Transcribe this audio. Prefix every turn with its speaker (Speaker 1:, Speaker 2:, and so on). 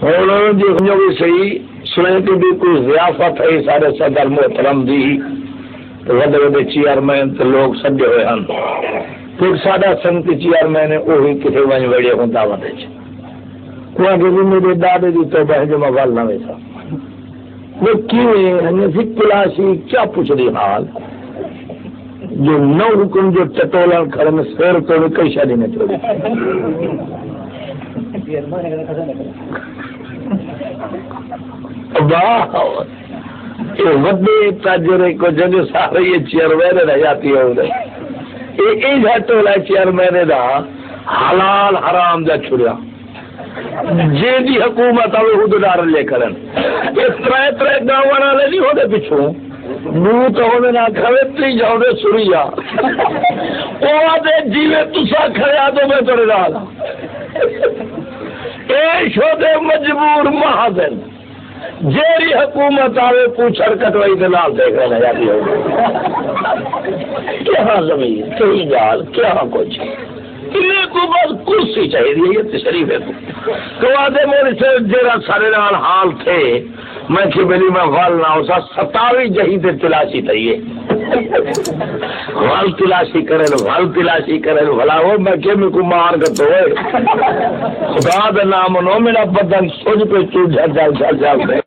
Speaker 1: اور جو بھی صحیح سنے کہ بھی کوئی ضیافت ہے سارے صدر محترم دی تو وڈے وڈے چیئرمین تو لوگ سجے ہوئے ہیں پھر سارا سنتی چیئرمین وہی کسی ون ویڑے ہوں دعوت وہاں کہ میرے دادے کی تو بہن جو میں گل نہ ویسا وہ کیویں کلاشی کیا پوچھ رہی حال جو نو حکم جو چٹولن کھڑے سیر تو کئی شادی نہیں چوڑی وڈے تاجرے کو جگہ سارے یہ چیئرمین رہ جاتی ہے ٹولا چیئرمین دا حلال حرام دا چھڑیا جی دی حکومت آئے خود ڈار لے کرن ترے ترے گاؤں والے نہیں ہوتے پچھوں منہ تو ہونے نہ کھڑے تھی جاؤ دے سوریا وہ آدھے جیوے تسا کھڑیا تو میں تھوڑے ڈالا اے شودے مجبور مہادن جیری حکومت آوے پوچھڑ کٹوائی دلال دیکھ رہے ہیں جاتی ہوگی کیا زمین کئی گال کیا کچھ انہیں کو بس کرسی چاہیے یہ تشریف ہے تو آدھے میرے سے جیرا سارے نال حال تھے میں کہ بلی میں غال نہ ہو سا 27 جہید تلاشی تھا یہ غال تلاشی کرے بھلا ہو میں کہ میں کو مار کر تو خدا دا نام نو میرا بدن سوچ پہ چوٹ جھل جھل